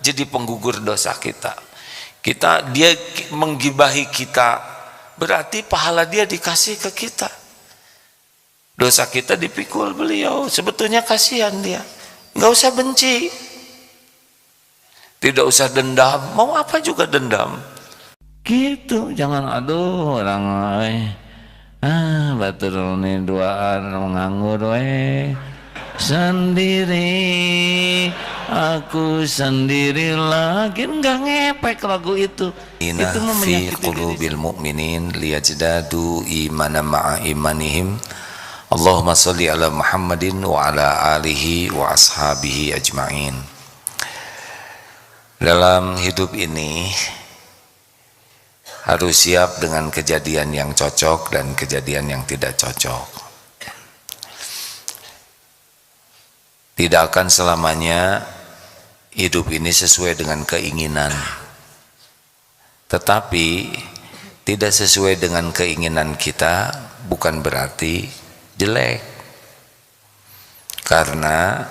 jadi penggugur dosa kita. Dia menggibahi kita, berarti pahala dia dikasih ke kita. Dosa kita dipikul beliau, sebetulnya kasihan dia. Nggak usah benci, tidak usah dendam, mau apa juga dendam. Gitu, jangan aduh orang batur ini duaan menganggur sendiri, aku sendiri lagi, nggak ngepek lagu itu. Itu fi qulubil mu'minin liyajdadu imanan ma'a imanihim. Allahumma sholli ala Muhammadin wa ala alihi wa ashabihi ajma'in. Dalam hidup ini harus siap dengan kejadian yang cocok dan kejadian yang tidak cocok. Tidak akan selamanya hidup ini sesuai dengan keinginan. Tetapi tidak sesuai dengan keinginan kita bukan berarti jelek. Karena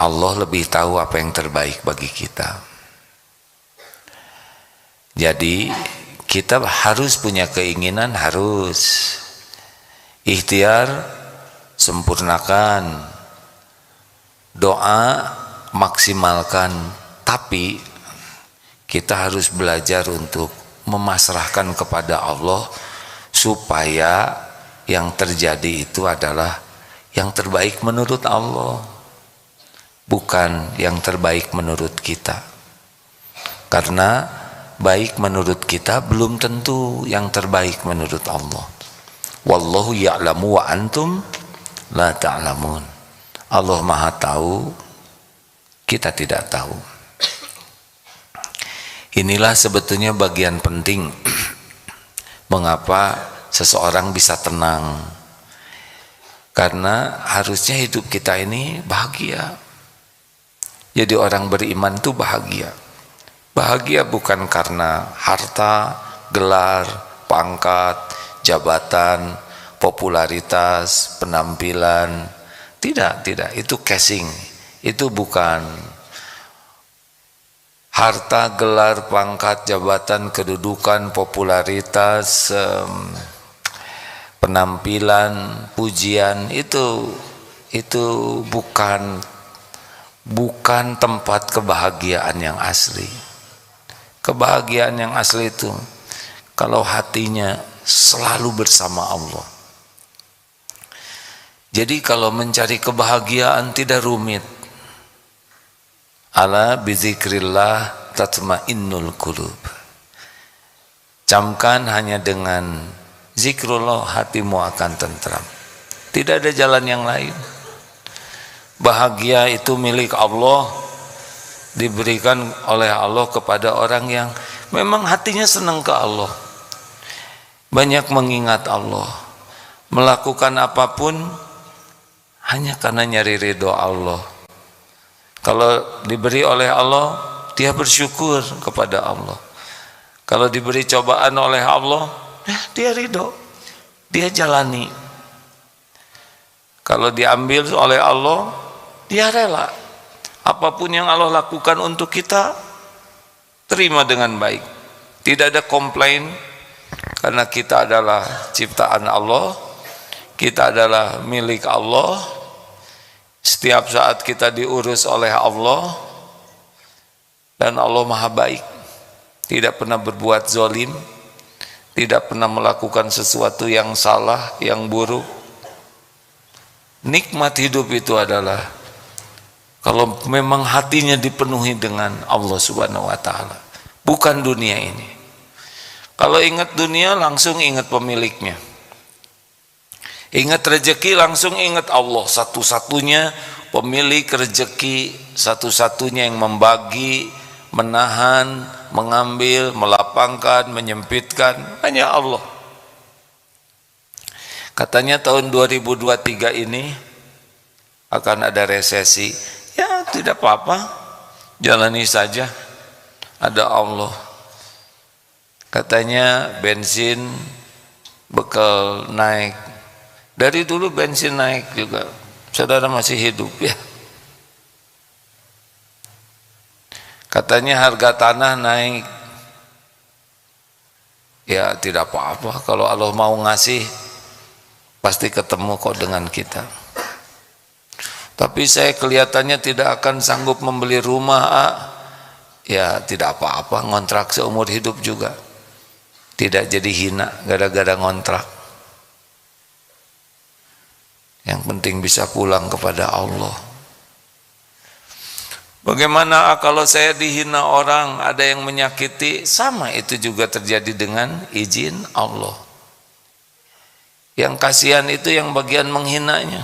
Allah lebih tahu apa yang terbaik bagi kita. Jadi kita harus punya keinginan, harus ikhtiar, sempurnakan, doa maksimalkan, tapi kita harus belajar untuk memasrahkan kepada Allah supaya yang terjadi itu adalah yang terbaik menurut Allah, bukan yang terbaik menurut kita. Karena baik menurut kita belum tentu yang terbaik menurut Allah. Wallahu ya'lamu wa antum la ta'lamun. Allah Maha tahu, kita tidak tahu. Inilah sebetulnya bagian penting mengapa seseorang bisa tenang. Karena harusnya hidup kita ini bahagia. Jadi orang beriman itu bahagia. Bahagia bukan karena harta, gelar, pangkat, jabatan, popularitas, penampilan. Tidak, itu casing. Itu bukan harta, gelar, pangkat, jabatan, kedudukan, popularitas, penampilan, pujian. Itu bukan tempat kebahagiaan yang asli. Kebahagiaan yang asli itu kalau hatinya selalu bersama Allah. Jadi kalau mencari kebahagiaan tidak rumit. Ala bizikrillah tatmainnul qulub. Camkan hanya dengan zikrullah hatimu akan tentram. Tidak ada jalan yang lain. Bahagia itu milik Allah, diberikan oleh Allah kepada orang yang memang hatinya senang ke Allah, banyak mengingat Allah, melakukan apapun hanya karena nyari ridho Allah. Kalau diberi oleh Allah, dia bersyukur kepada Allah. Kalau diberi cobaan oleh Allah, dia ridho, dia jalani. Kalau diambil oleh Allah, dia rela. Apapun yang Allah lakukan untuk kita, terima dengan baik. Tidak ada komplain, karena kita adalah ciptaan Allah, kita adalah milik Allah. Setiap saat kita diurus oleh Allah, dan Allah Maha baik, tidak pernah berbuat zalim, tidak pernah melakukan sesuatu yang salah, yang buruk. Nikmat hidup itu adalah kalau memang hatinya dipenuhi dengan Allah Subhanahu wa Ta'ala, bukan dunia ini. Kalau ingat dunia langsung ingat pemiliknya. Ingat rezeki langsung ingat Allah, satu-satunya pemilik rezeki, satu-satunya yang membagi, menahan, mengambil, melapangkan, menyempitkan, hanya Allah. Katanya tahun 2023 ini akan ada resesi. Ya tidak apa-apa, jalani saja, ada Allah. Katanya bensin bekal naik. Dari dulu bensin naik juga, saudara masih hidup ya. Katanya harga tanah naik. Ya tidak apa-apa, kalau Allah mau ngasih pasti ketemu kok dengan kita. Tapi saya kelihatannya tidak akan sanggup membeli rumah. Ya tidak apa-apa, ngontrak seumur hidup juga. Tidak jadi hina gara-gara ngontrak. Yang penting bisa pulang kepada Allah. Bagaimana kalau saya dihina orang, ada yang menyakiti, sama itu juga terjadi dengan izin Allah. Yang kasihan itu yang bagian menghinanya.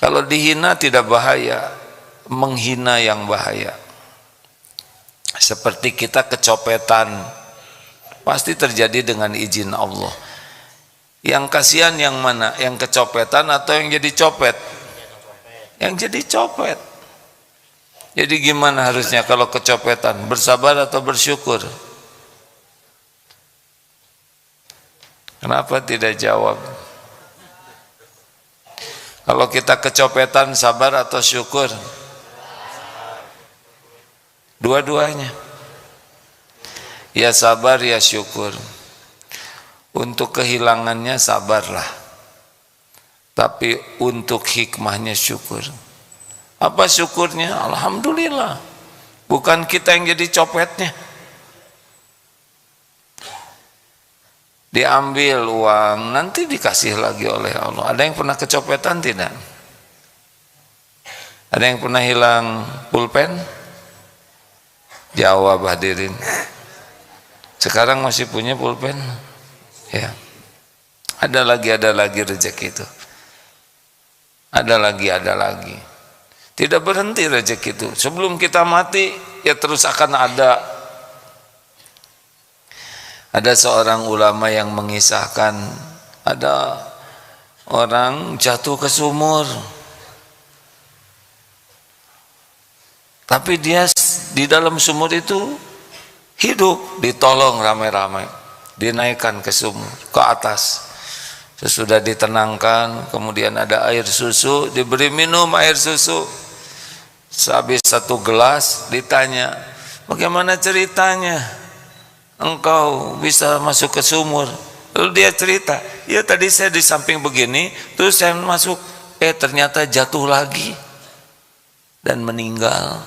Kalau dihina tidak bahaya, menghina yang bahaya. Seperti kita kecopetan, pasti terjadi dengan izin Allah. Yang kasihan yang mana? Yang kecopetan atau yang jadi copet? Yang jadi copet. Jadi gimana harusnya kalau kecopetan? Bersabar atau bersyukur? Kenapa tidak jawab? Kalau kita kecopetan, sabar atau syukur? Dua-duanya. Ya sabar ya syukur. Untuk kehilangannya sabarlah, tapi untuk hikmahnya syukur. Apa syukurnya? Alhamdulillah, bukan kita yang jadi copetnya. Diambil uang, nanti dikasih lagi oleh Allah. Ada yang pernah kecopetan tidak? Ada yang pernah hilang pulpen? Jawab hadirin. Sekarang masih punya pulpen? Ya. Ada lagi rezeki itu. Ada lagi. Tidak berhenti rezeki itu. Sebelum kita mati, ya terus akan ada. Ada seorang ulama yang mengisahkan, ada orang jatuh ke sumur. Tapi dia di dalam sumur itu hidup, ditolong ramai-ramai, dinaikkan ke sumur, ke atas. Sesudah ditenangkan, kemudian ada air susu, diberi minum air susu. Sehabis 1 gelas ditanya, bagaimana ceritanya engkau bisa masuk ke sumur? Lalu dia cerita, ya tadi saya di samping begini, terus saya masuk, ternyata jatuh lagi dan meninggal.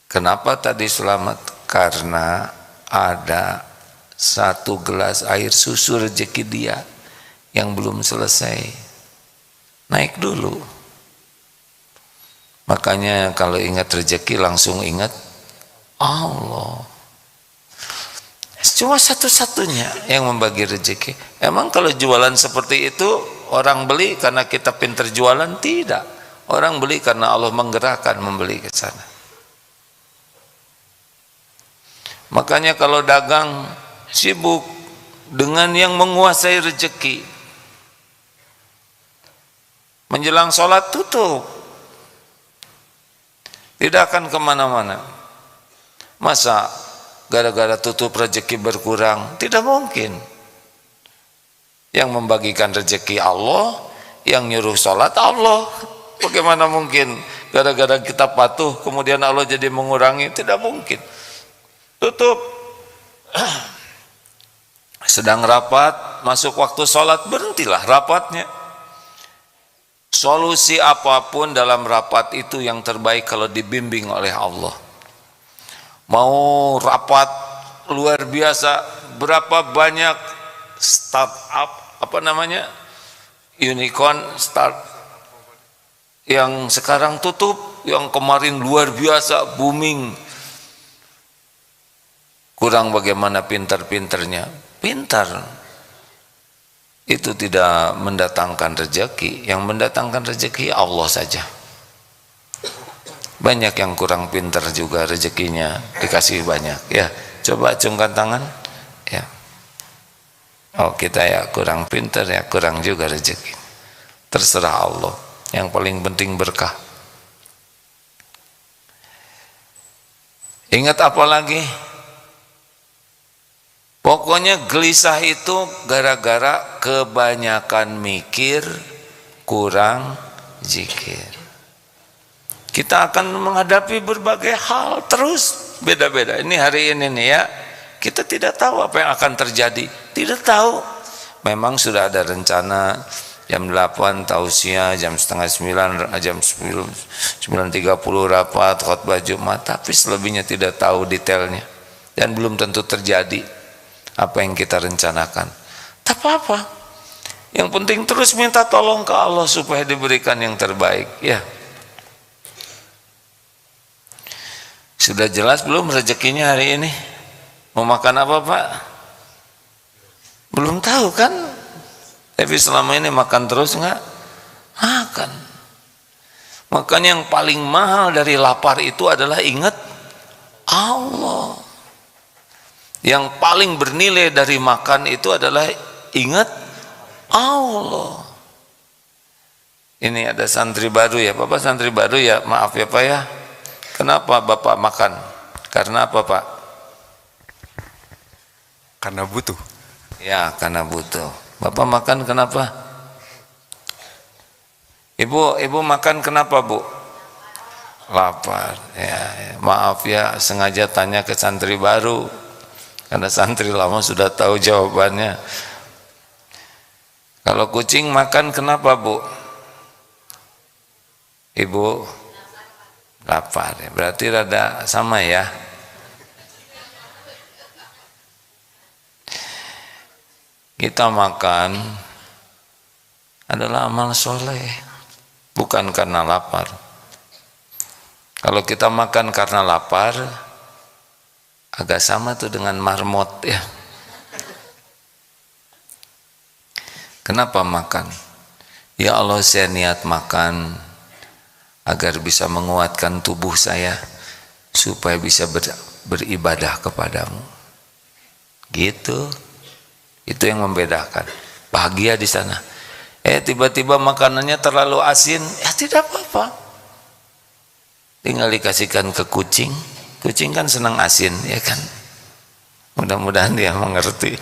Kenapa tadi selamat? Karena ada 1 gelas air susu rezeki dia yang belum selesai, naik dulu. Makanya kalau ingat rezeki langsung ingat Allah. Cuma satu-satunya yang membagi rezeki. Emang kalau jualan seperti itu orang beli karena kita pintar jualan? Tidak. Orang beli karena Allah menggerakkan membeli ke sana. Makanya kalau dagang sibuk dengan yang menguasai rezeki. Menjelang sholat tutup. Tidak akan kemana-mana. Masa gara-gara tutup rezeki berkurang? Tidak mungkin. Yang membagikan rezeki Allah, yang nyuruh sholat Allah. Bagaimana mungkin gara-gara kita patuh kemudian Allah jadi mengurangi? Tidak mungkin. Tutup. Sedang rapat, masuk waktu sholat, berhentilah rapatnya. Solusi apapun dalam rapat itu yang terbaik kalau dibimbing oleh Allah. Mau rapat luar biasa, berapa banyak startup, unicorn start yang sekarang tutup, yang kemarin luar biasa booming. Kurang bagaimana pintar-pintarnya, pintar. Itu tidak mendatangkan rezeki. Yang mendatangkan rezeki Allah saja. Banyak yang kurang pintar juga rezekinya dikasih banyak. Ya, coba acungkan tangan. Ya. Oh, kita ya kurang pintar, ya kurang juga rezeki. Terserah Allah. Yang paling penting berkah. Ingat apa lagi? Pokoknya gelisah itu gara-gara kebanyakan mikir, kurang zikir. Kita akan menghadapi berbagai hal terus beda-beda. Ini hari ini nih ya, kita tidak tahu apa yang akan terjadi, tidak tahu. Memang sudah ada rencana jam 8 tausiah, jam setengah 9, jam 9.30 rapat khutbah Jumat, tapi selebihnya tidak tahu detailnya dan belum tentu terjadi apa yang kita rencanakan. Tak apa-apa, yang penting terus minta tolong ke Allah supaya diberikan yang terbaik ya. Sudah jelas belum rezekinya hari ini? Mau makan apa Pak? Belum tahu kan? Tapi selama ini makan terus enggak? Makan. Makanya yang paling mahal dari lapar itu adalah ingat Allah. Yang paling bernilai dari makan itu adalah ingat Allah. Ini ada santri baru ya, Bapak santri baru ya, maaf ya Pak ya. Kenapa Bapak makan? Karena apa Pak? Karena butuh. Ya, karena butuh. Bapak makan kenapa? Ibu makan kenapa Bu? Lapar. Ya, maaf ya, sengaja tanya ke santri baru. Karena santri lama sudah tahu jawabannya. Kalau kucing makan kenapa Bu? Ibu lapar ya, berarti rada sama ya. Kita makan adalah amal soleh, bukan karena lapar. Kalau kita makan karena lapar, agak sama tuh dengan marmot ya. Kenapa makan? Ya Allah, saya niat makan agar bisa menguatkan tubuh saya supaya bisa beribadah kepadamu. Gitu. Itu yang membedakan. Bahagia di sana. Tiba-tiba makanannya terlalu asin, ya tidak apa-apa. Tinggal dikasihkan ke kucing. Kucing kan senang asin, ya kan? Mudah-mudahan dia mengerti.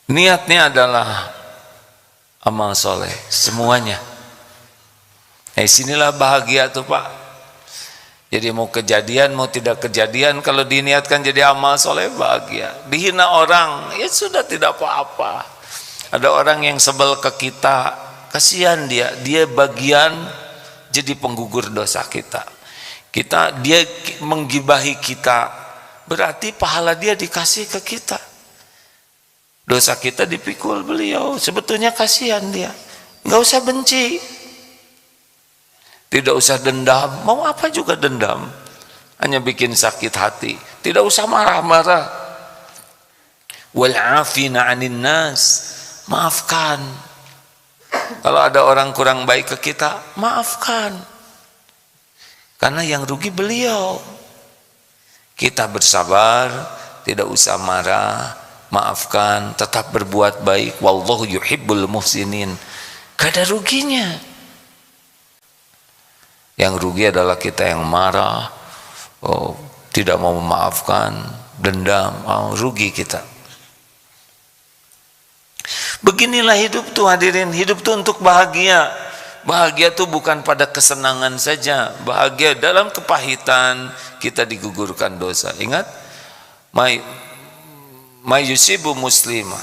Niatnya adalah amal soleh, semuanya. Sinilah bahagia tuh Pak. Jadi mau kejadian, mau tidak kejadian, kalau diniatkan jadi amal soleh bahagia. Dihina orang, ya sudah tidak apa-apa. Ada orang yang sebel ke kita, kasihan dia bagian jadi penggugur dosa kita. Dia menggibahi kita, berarti pahala dia dikasih ke kita. Dosa kita dipikul beliau, sebetulnya kasihan dia. Nggak usah benci. Tidak usah dendam, mau apa juga dendam, hanya bikin sakit hati. Tidak usah marah-marah. Wal 'afina 'anil nas, maafkan. Kalau ada orang kurang baik ke kita, maafkan. Karena yang rugi beliau. Kita bersabar, tidak usah marah, maafkan, tetap berbuat baik. Wallahu yuhibbul muhsinin. Gak ada ruginya. Yang rugi adalah kita yang marah, tidak mau memaafkan, dendam, rugi kita. Beginilah hidup tuh hadirin, hidup tuh untuk bahagia. Bahagia tuh bukan pada kesenangan saja, bahagia dalam kepahitan kita digugurkan dosa. Ingat, may yusibu muslima,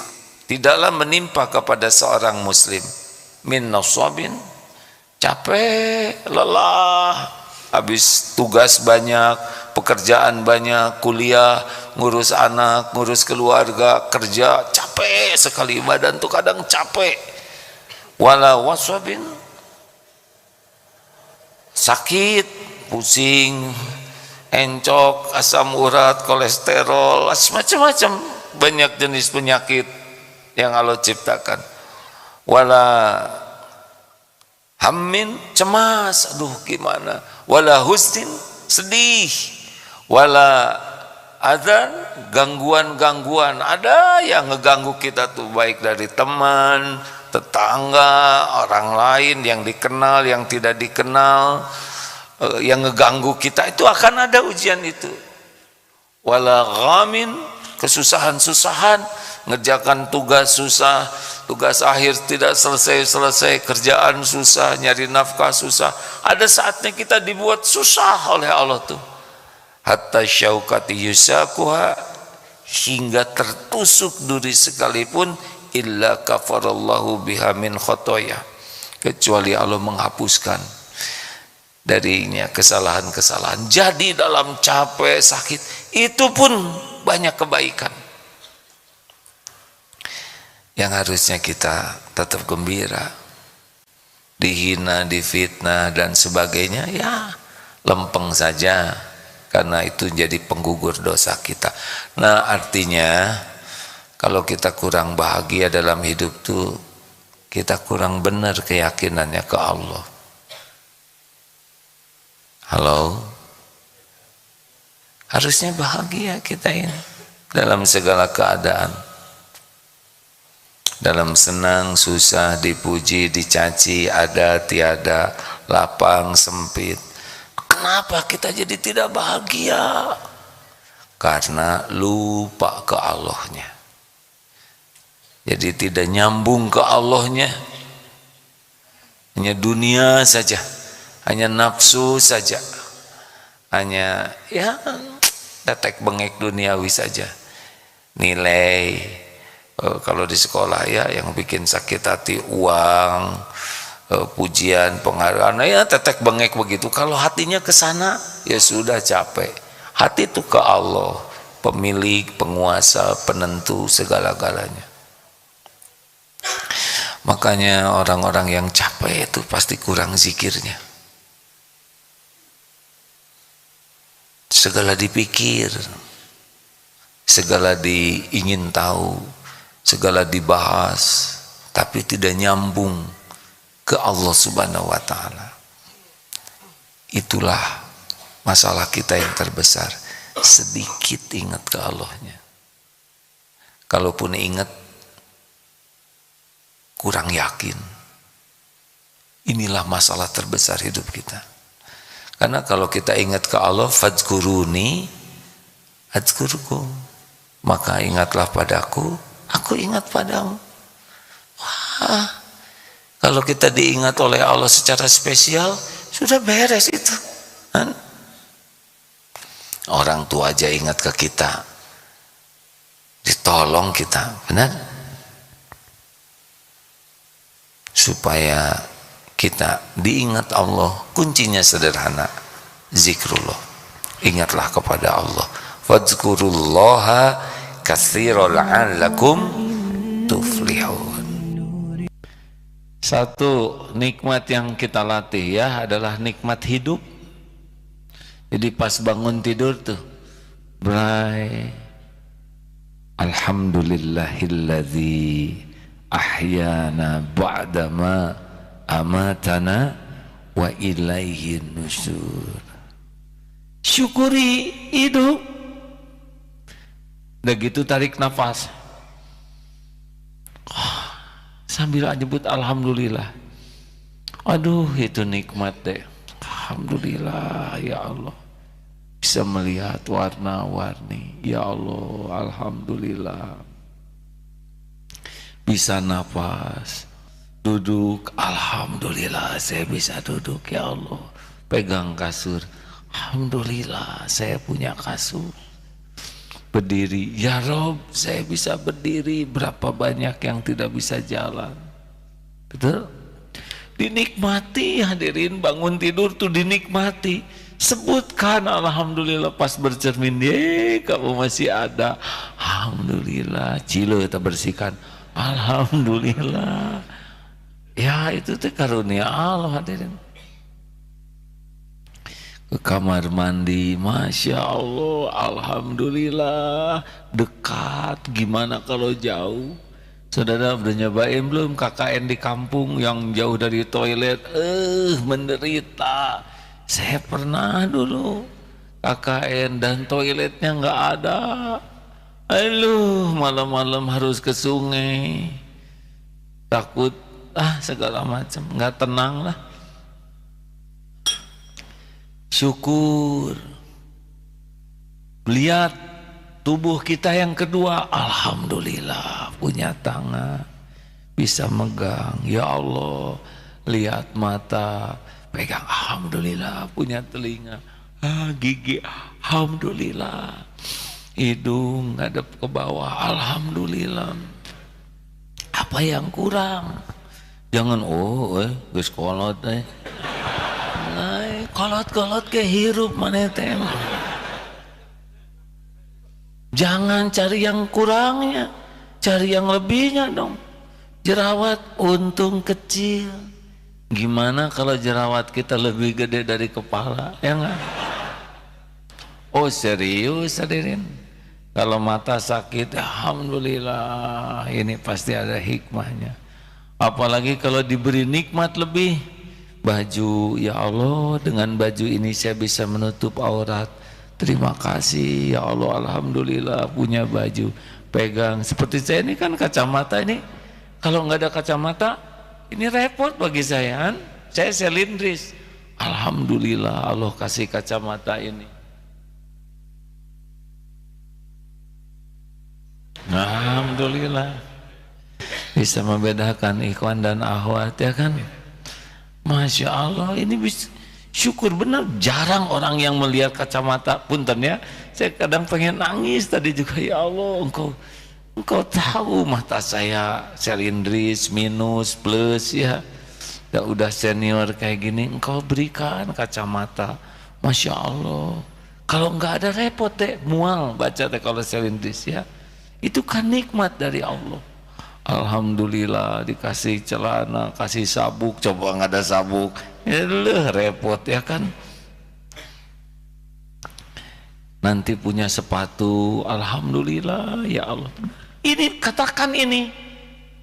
tidaklah menimpa kepada seorang muslim min nasabin, capek, lelah, habis tugas banyak, pekerjaan banyak, kuliah, ngurus anak, ngurus keluarga, kerja, capek sekali, badan tuh kadang capek. Wala waswabin, sakit, pusing, encok, asam urat, kolesterol, macam-macam, banyak jenis penyakit yang Allah ciptakan. Wala hammin, cemas, aduh gimana, wala husnin, sedih, wala adzan, gangguan-gangguan. Ada yang ngeganggu kita tuh, baik dari teman, tetangga, orang lain, yang dikenal, yang tidak dikenal, yang ngeganggu kita, itu akan ada ujian itu. Wala ghamin, kesusahan-susahan, ngerjakan tugas susah, tugas akhir tidak selesai-selesai, kerjaan susah, nyari nafkah susah. Ada saatnya kita dibuat susah oleh Allah tuh. Hatta syaukati yusakuha, hingga tertusuk duri sekalipun, illa kafarallahu biha min khotoya, kecuali Allah menghapuskan darinya kesalahan-kesalahan. Jadi dalam capek, sakit, itu pun banyak kebaikan yang harusnya kita tetap gembira. Dihina, difitnah dan sebagainya, ya lempeng saja, karena itu jadi penggugur dosa kita. Nah, artinya kalau kita kurang bahagia dalam hidup tuh, kita kurang benar keyakinannya ke Allah. Halo? Harusnya bahagia kita ini dalam segala keadaan. Dalam senang, susah, dipuji, dicaci, ada, tiada, lapang, sempit. Kenapa kita jadi tidak bahagia? Karena lupa ke Allahnya. Jadi tidak nyambung ke Allahnya, hanya dunia saja, hanya nafsu saja, hanya ya tetek bengek duniawi saja. Nilai, kalau di sekolah ya yang bikin sakit hati uang, pujian, penghargaan, ya tetek bengek begitu. Kalau hatinya ke sana, ya sudah capek. Hati itu ke Allah, pemilik, penguasa, penentu segala-galanya. Makanya orang-orang yang capek itu pasti kurang zikirnya. Segala dipikir, segala diingin tahu, segala dibahas, tapi tidak nyambung ke Allah Subhanahu wa Ta'ala. Itulah masalah kita yang terbesar, sedikit ingat ke Allahnya. Kalaupun ingat, kurang yakin. Inilah masalah terbesar hidup kita. Karena kalau kita ingat ke Allah, fadzkuruni adzkurkum, maka ingatlah padaku, aku ingat padamu. Wah, kalau kita diingat oleh Allah secara spesial, sudah beres itu. Orang tua aja ingat ke kita, ditolong kita, benar? Supaya kita diingat Allah, kuncinya sederhana, zikrullah. Ingatlah kepada Allah. Fadzkurullaha katsiran la'allakum tuflihun. Satu nikmat yang kita latih ya adalah nikmat hidup. Jadi pas bangun tidur tuh, bray, alhamdulillahilladzi ahyana ba'dama amatana wa ilaihin nusyur. Syukuri hidup. Udah gitu tarik nafas, sambil nyebut alhamdulillah. Aduh, itu nikmat deh. Alhamdulillah ya Allah, bisa melihat warna-warni ya Allah, alhamdulillah. Bisa nafas, duduk, alhamdulillah saya bisa duduk ya Allah. Pegang kasur, alhamdulillah saya punya kasur. Berdiri, ya Rob saya bisa berdiri. Berapa banyak yang tidak bisa jalan. Betul? Dinikmati hadirin, bangun tidur tuh dinikmati. Sebutkan alhamdulillah pas bercermin, kamu masih ada. Alhamdulillah, cilo kita bersihkan. Alhamdulillah. Ya itu tuh karunia Allah hadirin. Ke kamar mandi, Masya Allah, alhamdulillah, dekat. Gimana kalau jauh? Saudara udah nyobain belum KKN di kampung yang jauh dari toilet? Menderita. Saya pernah dulu KKN dan toiletnya nggak ada. Aduh, malam-malam harus ke sungai, takut segala macam, nggak tenang lah. Syukur, lihat tubuh kita yang kedua, alhamdulillah punya tangan, bisa megang. Ya Allah, lihat mata, pegang, alhamdulillah punya telinga. Gigi, alhamdulillah. Hidung ngadep ke bawah, alhamdulillah. Apa yang kurang? Jangan geus kolot kolot ke hirup maneh teh. Jangan cari yang kurangnya, cari yang lebihnya dong. Jerawat untung kecil. Gimana kalau jerawat kita lebih gede dari kepala, ya enggak? Oh serius hadirin, kalau mata sakit, alhamdulillah, ini pasti ada hikmahnya. Apalagi kalau diberi nikmat lebih, baju, ya Allah, dengan baju ini saya bisa menutup aurat. Terima kasih ya Allah, alhamdulillah punya baju. Pegang, seperti saya ini kan kacamata ini, kalau nggak ada kacamata ini repot bagi saya kan. Saya selindris, alhamdulillah Allah kasih kacamata ini. Alhamdulillah bisa membedakan ikhwan dan akhwat, ya kan. Masya Allah, ini bisa syukur benar. Jarang orang yang melihat kacamata. Punten ya, saya kadang pengen nangis tadi juga. Ya Allah, engkau tahu mata saya selindris, minus, plus, ya udah senior kayak gini, engkau berikan kacamata. Masya Allah, kalau nggak ada repot deh, mual baca teh kalau selindris, ya itu kan nikmat dari Allah. Alhamdulillah dikasih celana, kasih sabuk, coba nggak ada sabuk, ya repot, ya kan. Nanti punya sepatu, alhamdulillah ya Allah. Ini katakan ini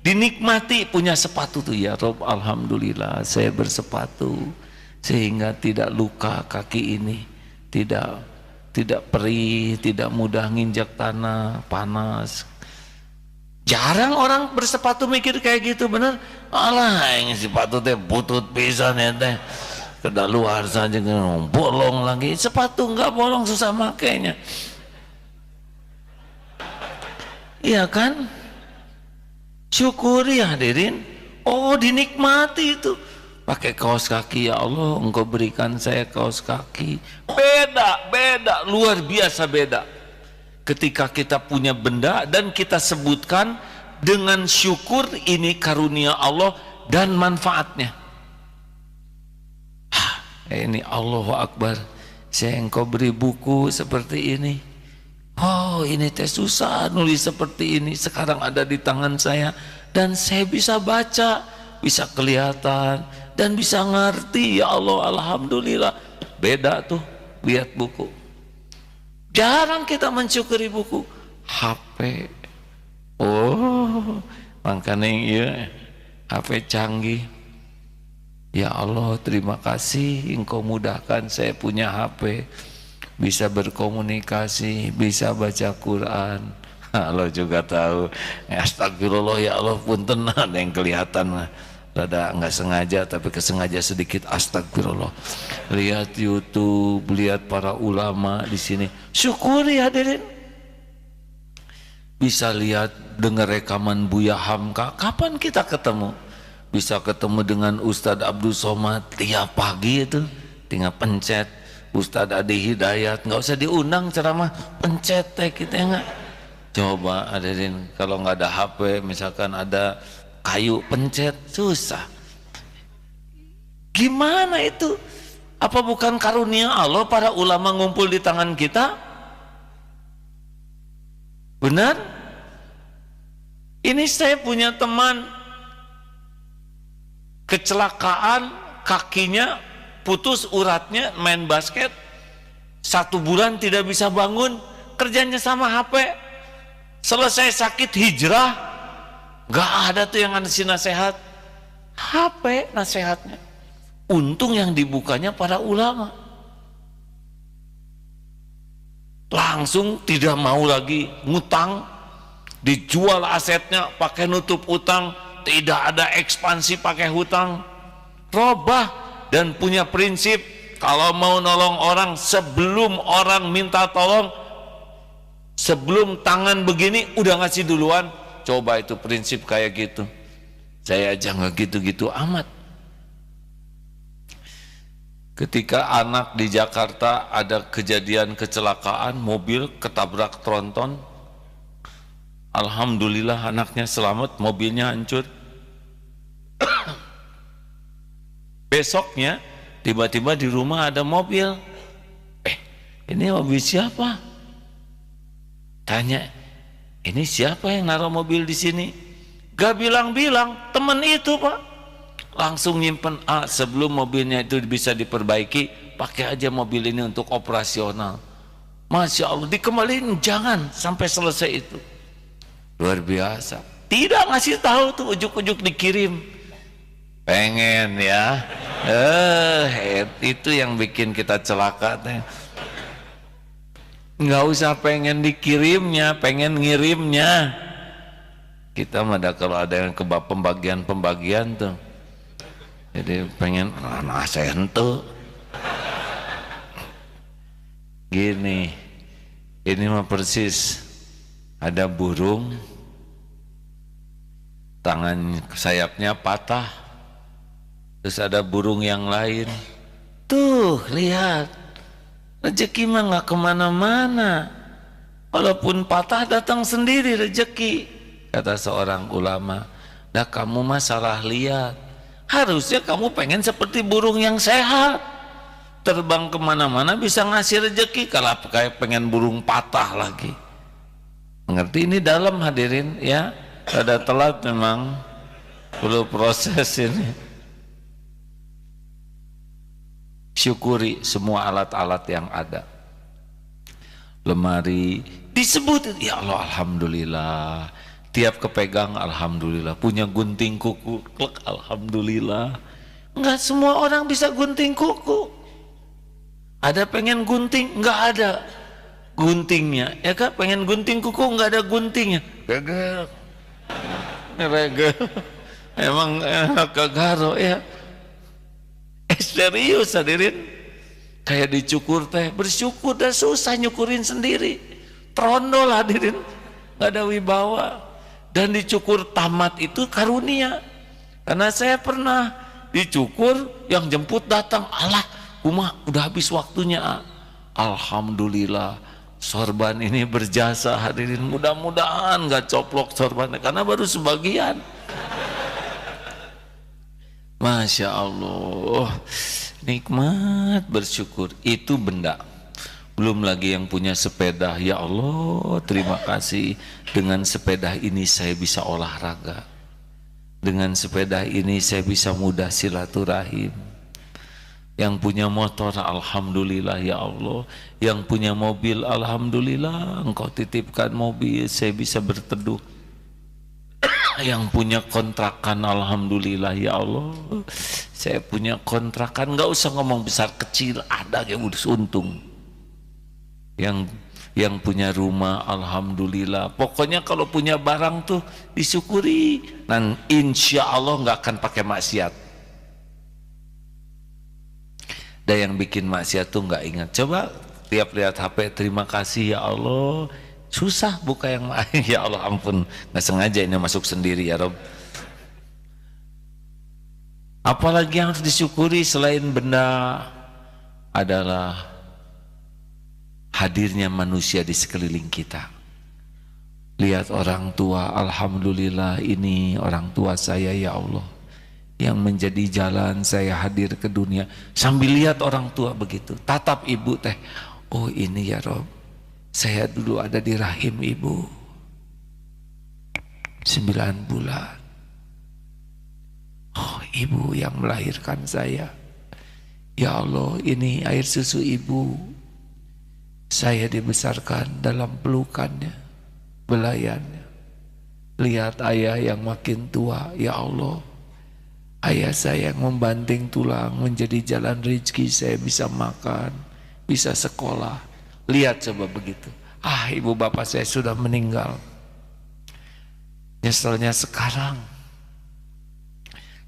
dinikmati, punya sepatu tuh, ya Rob, alhamdulillah saya bersepatu sehingga tidak luka kaki ini, tidak perih, tidak mudah nginjak tanah panas. Jarang orang bersepatu mikir kayak gitu, bener. Alah, yang sepatu teh butut pisan ya teh, kedaluar saja bolong lagi. Sepatu nggak bolong susah makainya, iya kan. Syukuri hadirin. Oh dinikmati itu. Pakai kaos kaki, ya Allah engkau berikan saya kaos kaki. Beda, luar biasa beda. Ketika kita punya benda dan kita sebutkan dengan syukur, ini karunia Allah dan manfaatnya. Ini Allahu Akbar, saya engkau beri buku seperti ini. Oh ini teh susah nulis seperti ini, sekarang ada di tangan saya dan saya bisa baca, bisa kelihatan dan bisa ngerti. Ya Allah, alhamdulillah. Beda tuh lihat buku. Jarang kita mensyukuri buku. HP, oh makanya ya HP canggih. Ya Allah terima kasih engkau mudahkan saya punya HP, bisa berkomunikasi, bisa baca Quran. Allah juga tahu. Astagfirullah ya Allah, punten ada yang kelihatan rada nggak sengaja, tapi kesengaja sedikit, astagfirullah. Lihat YouTube, lihat para ulama di sini, syukuri hadirin. Bisa lihat, dengar rekaman Buya Hamka, kapan kita ketemu? Bisa ketemu dengan Ustadz Abdul Somad tiap pagi itu, tinggal pencet. Ustadz Adi Hidayat, nggak usah diundang ceramah, pencet teh kita nggak. Coba hadirin, kalau nggak ada HP, misalkan ada kayu pencet, susah. Gimana itu? Apa bukan karunia Allah para ulama ngumpul di tangan kita? Benar? Ini saya punya teman kecelakaan, kakinya putus uratnya, main basket 1 bulan tidak bisa bangun, kerjanya sama HP. Selesai sakit hijrah, gak ada tuh yang ngasih nasihat, HP nasihatnya. Untung yang dibukanya para ulama, langsung tidak mau lagi ngutang, dijual asetnya pakai nutup utang, tidak ada ekspansi pakai hutang, robah dan punya prinsip kalau mau nolong orang, sebelum orang minta tolong Sebelum tangan begini udah ngasih duluan. Coba itu prinsip kayak gitu. Saya aja nggak gitu-gitu amat. Ketika anak di Jakarta ada kejadian kecelakaan, mobil ketabrak tronton, alhamdulillah anaknya selamat, mobilnya hancur. Besoknya tiba-tiba di rumah ada mobil. Ini mobil siapa? Tanya, ini siapa yang naruh mobil di sini? Gak bilang-bilang, temen itu Pak. Langsung nyimpen, sebelum mobilnya itu bisa diperbaiki, pakai aja mobil ini untuk operasional. Masya Allah, dikembaliin, jangan sampai selesai itu. Luar biasa. Tidak ngasih tahu tuh, ujuk-ujuk dikirim. Pengen ya. Itu yang bikin kita celaka teh. Nggak usah pengen dikirimnya, pengen ngirimnya. Kita mah kalau ada yang ke pembagian tuh, jadi pengen saya ente gini. Ini mah persis ada burung, tangan sayapnya patah, terus ada burung yang lain tuh, lihat, rezeki mah nggak kemana-mana, walaupun patah datang sendiri rezeki. Kata seorang ulama, nah kamu mah salah lihat. Harusnya kamu pengen seperti burung yang sehat, terbang kemana-mana bisa ngasih rezeki. Kalau kayak pengen burung patah lagi, mengerti ini dalam hadirin ya. Ada telat memang, perlu proses ini. Syukuri semua alat-alat yang ada. Lemari disebut, ya Allah alhamdulillah. Tiap kepegang alhamdulillah. Punya gunting kuku, klek, alhamdulillah. Enggak semua orang bisa gunting kuku. Ada pengen gunting, enggak ada guntingnya, ya kan? Pengen gunting kuku, enggak ada guntingnya. Gagal, regel. Emang kagaro ya. Serius hadirin. Kayak dicukur teh, bersyukur dan susah nyukurin sendiri. Trondol hadirin, enggak ada wibawa. Dan dicukur tamat itu karunia. Karena saya pernah dicukur, yang jemput datang, alah Umah udah habis waktunya. Alhamdulillah sorban ini berjasa hadirin. Mudah-mudahan gak coplok sorbannya, karena baru sebagian. Masya Allah, nikmat bersyukur. Itu benda. Belum lagi yang punya sepeda, ya Allah terima kasih, dengan sepeda ini saya bisa olahraga, dengan sepeda ini saya bisa mudah silaturahim. Yang punya motor alhamdulillah ya Allah, yang punya mobil alhamdulillah engkau titipkan mobil saya bisa berteduh. Yang punya kontrakan alhamdulillah ya Allah, saya punya kontrakan, nggak usah ngomong besar kecil, ada yang udah untung. Yang punya rumah alhamdulillah. Pokoknya kalau punya barang tuh disyukuri, dan insya Allah nggak akan pakai maksiat. Dan yang bikin maksiat tuh nggak ingat. Coba tiap lihat HP terima kasih ya Allah, susah buka yang lain. Ya Allah ampun, nggak sengaja ini masuk sendiri ya Rob. Apalagi yang harus disyukuri selain benda adalah hadirnya manusia di sekeliling kita. Lihat orang tua, alhamdulillah ini orang tua saya ya Allah, yang menjadi jalan saya hadir ke dunia. Sambil lihat orang tua begitu, tatap ibu teh, oh ini ya Rob, saya dulu ada di rahim ibu 9 bulan. Oh ibu yang melahirkan saya, ya Allah ini air susu ibu, saya dibesarkan dalam pelukannya, belayannya. Lihat ayah yang makin tua, ya Allah, ayah saya yang membanting tulang menjadi jalan rezeki, saya bisa makan, bisa sekolah. Lihat coba begitu. Ibu bapak saya sudah meninggal, nyeselnya sekarang.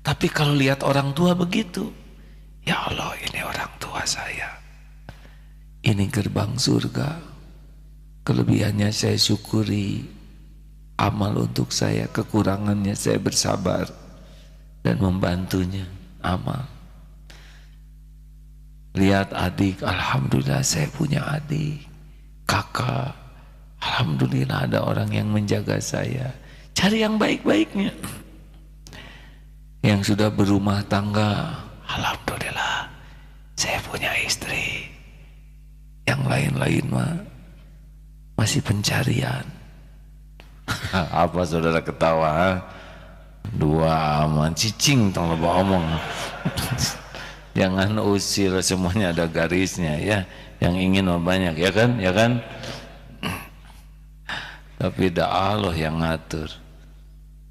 Tapi kalau lihat orang tua begitu, ya Allah ini orang tua saya, ini gerbang surga. Kelebihannya saya syukuri, amal untuk saya, kekurangannya saya bersabar dan membantunya, amal. Lihat adik, alhamdulillah saya punya adik. Kakak, alhamdulillah ada orang yang menjaga saya. Cari yang baik-baiknya. Yang sudah berumah tangga, alhamdulillah saya punya istri. Yang lain-lain mah masih pencarian. Apa saudara ketawa? Dua aman cicing tong loba omong. Jangan usil, semuanya ada garisnya ya. Yang ingin mah banyak, ya kan? Ya kan? Tapi dah Allah yang ngatur.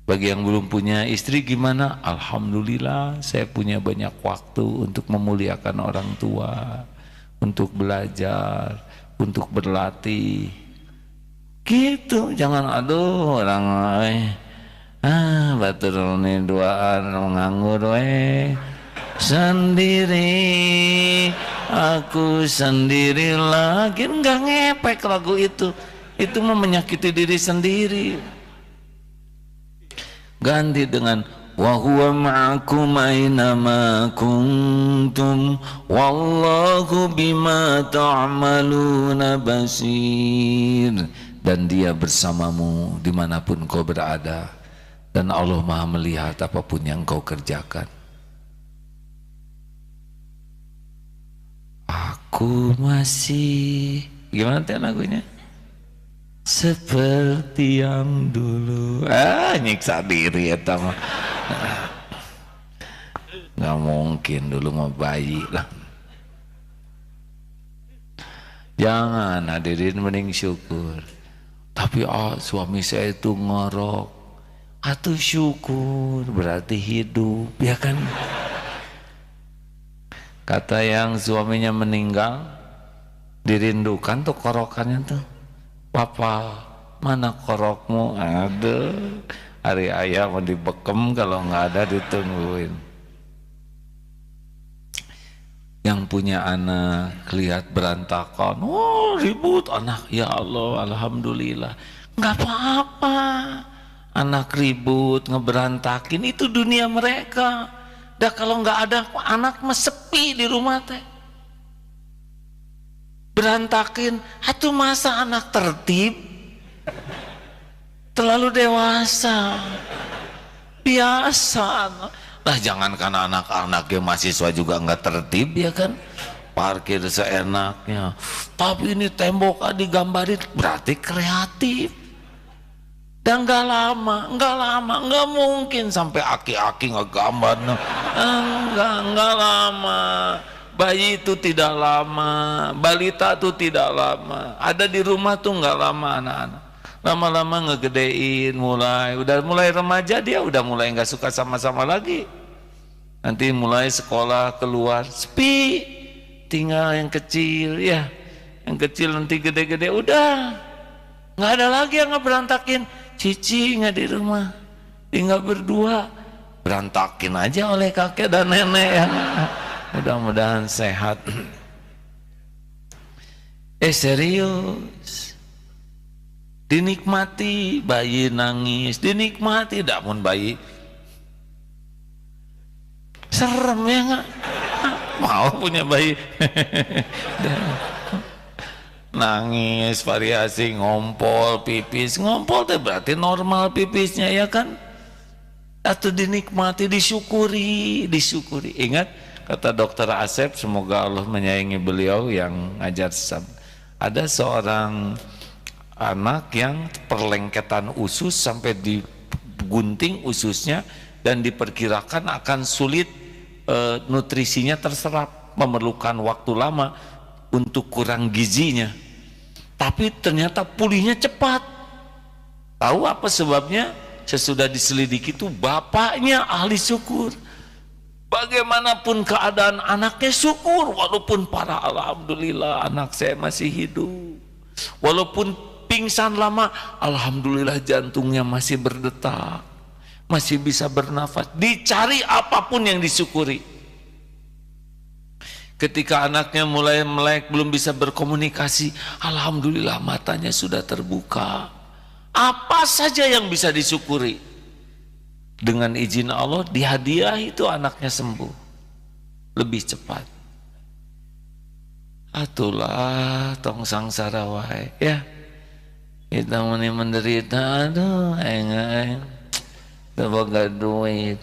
Bagi yang belum punya istri gimana? Alhamdulillah saya punya banyak waktu untuk memuliakan orang tua, untuk belajar, untuk berlatih. Gitu, jangan aduh orang batur ini duaan nganggur sendiri, aku sendiri lagi. Enggak ngepek lagu itu mah menyakiti diri sendiri. Ganti dengan wa huwa ma'akum aina ma kuntum wallahu bima ta'maluna basir. Dan dia bersamamu dimanapun kau berada, dan Allah maha melihat apapun yang kau kerjakan. Aku masih, gimana teh lagunya? Seperti yang dulu. Nyiksa diri ya mah. Nggak mungkin, dulu mah bayi lah. Jangan, hadirin, mending syukur. Tapi suami saya itu ngorok, atuh syukur, berarti hidup, ya kan? Kata yang suaminya meninggal, dirindukan tuh korokannya tuh. Papa, mana korokmu? Aduh, hari ayah mau dibekem, kalau nggak ada ditungguin. Yang punya anak lihat berantakan, ribut anak, ya Allah, alhamdulillah. Nggak apa-apa, anak ribut, ngeberantakin, itu dunia mereka. Dah kalau nggak ada anak mah sepi di rumah teh. Berantakin, atuh masa anak tertib? Terlalu dewasa, biasa. Lah jangankan anak-anak ya, mahasiswa juga nggak tertib, ya kan? Parkir seenaknya. Tapi ini tembok digambarin, berarti kreatif. Dan nggak lama, nggak mungkin sampai aki-aki ngegambar. Nggak lama. Bayi itu tidak lama, balita itu tidak lama. Ada di rumah tuh nggak lama anak-anak. Lama-lama ngegedein, udah mulai remaja, dia udah mulai nggak suka sama-sama lagi. Nanti mulai sekolah keluar, sepi, tinggal yang kecil, ya. Yang kecil nanti gede-gede, udah nggak ada lagi yang ngeberantakin. Cici nggak di rumah, tinggal berdua, berantakin aja oleh kakek dan nenek ya. Mudah-mudahan sehat. Serius, dinikmati. Bayi nangis dinikmati, namun bayi serem ya nggak? Mau punya bayi nangis, variasi, ngompol, pipis. Ngompol itu berarti normal pipisnya, ya kan? Atau dinikmati, disyukuri. Ingat kata dokter Asep, semoga Allah menyayangi beliau yang ngajar ada seorang anak yang perlengketan usus sampai digunting ususnya, dan diperkirakan akan sulit nutrisinya terserap, memerlukan waktu lama untuk kurang gizinya. Tapi ternyata pulihnya cepat. Tahu apa sebabnya? Sesudah diselidiki itu bapaknya ahli syukur. Bagaimanapun keadaan anaknya syukur, walaupun parah, alhamdulillah anak saya masih hidup. Walaupun pingsan lama, alhamdulillah jantungnya masih berdetak, masih bisa bernafas. Dicari apapun yang disyukuri. Ketika anaknya mulai melek, belum bisa berkomunikasi, alhamdulillah matanya sudah terbuka. Apa saja yang bisa disyukuri, dengan izin Allah dihadiah itu anaknya sembuh lebih cepat. Atulah tong sangsara wae ya. Kita meni menderita, aduh aing boga duit.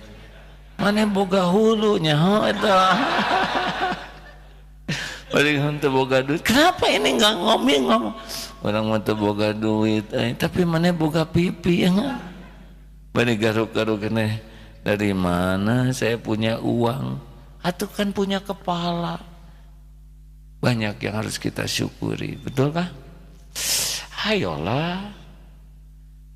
Mana boga hulunya eta. Paling teu boga duit. Kenapa ini enggak ngomong? Orang mah teu boga duit, tapi mana boga pipi ya. Bari garuk-garuk kene. Dari mana saya punya uang? Atuh kan punya kepala. Banyak yang harus kita syukuri, betul kah? Ayolah.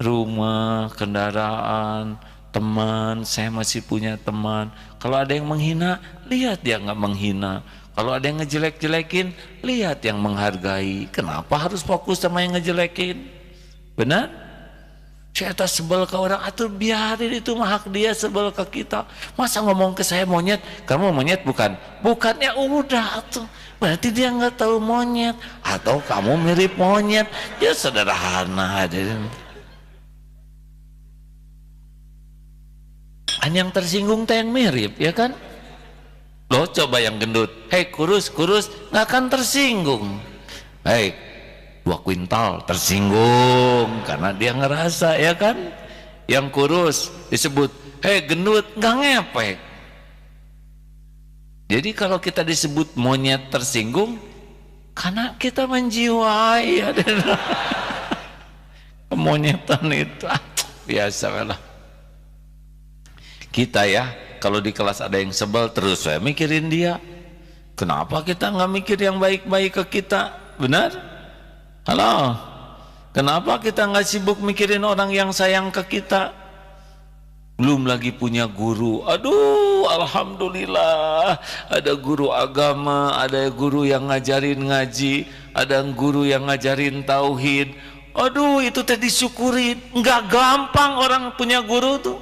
Rumah, kendaraan, teman, saya masih punya teman. Kalau ada yang menghina, lihat dia nggak menghina. Kalau ada yang ngejelek-jelekin, lihat yang menghargai. Kenapa harus fokus sama yang ngejelekin? Benar? Saya tak sebel ke orang, atau biarin itu mah hak dia sebel ke kita. Masa ngomong ke saya monyet, kamu monyet bukan? Bukannya udah tuh. Berarti dia nggak tahu monyet, atau kamu mirip monyet. Ya sederhana hadirin. Yang tersinggung teh yang mirip, ya kan? Loh coba yang gendut, hei kurus nggak akan tersinggung. Hei 2 kuintal tersinggung karena dia ngerasa, ya kan? Yang kurus disebut hei gendut, nggak ngepek. Jadi kalau kita disebut monyet tersinggung karena kita menjiwai kemonyetan itu biasa lah kita ya. Kalau di kelas ada yang sebel terus saya mikirin dia. Kenapa kita nggak mikir yang baik-baik ke kita? Benar? Halo? Kenapa kita nggak sibuk mikirin orang yang sayang ke kita? Belum lagi punya guru. Aduh, alhamdulillah ada guru agama, ada guru yang ngajarin ngaji, ada guru yang ngajarin tauhid. Aduh, itu tadi disyukurin. Nggak gampang orang punya guru tuh.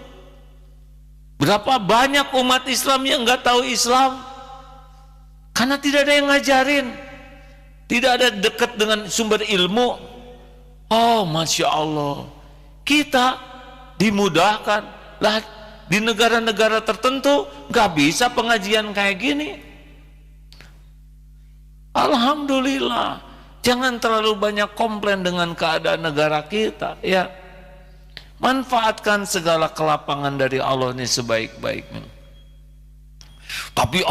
Berapa banyak umat Islam yang nggak tahu Islam karena tidak ada yang ngajarin, tidak ada dekat dengan sumber ilmu. Oh, masya Allah, kita dimudahkan lah. Di negara-negara tertentu nggak bisa pengajian kayak gini. Alhamdulillah, jangan terlalu banyak komplain dengan keadaan negara kita ya. Manfaatkan segala kelapangan dari Allah ini sebaik-baiknya. Tapi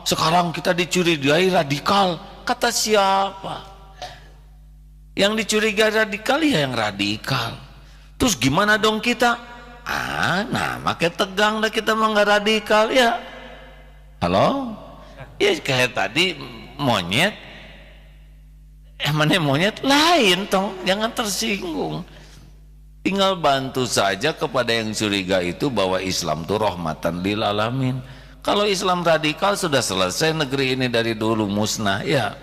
sekarang kita dicurigai radikal. Kata siapa? Yang dicurigai radikal ya yang radikal. Terus gimana dong kita? Makin tegang dah kita mah nggak radikal ya. Halo? Ya kayak tadi monyet. Mana monyet lain tong, jangan tersinggung. Tinggal bantu saja kepada yang curiga itu bahwa Islam itu rahmatan lil alamin. Kalau Islam radikal sudah selesai negeri ini dari dulu musnah ya.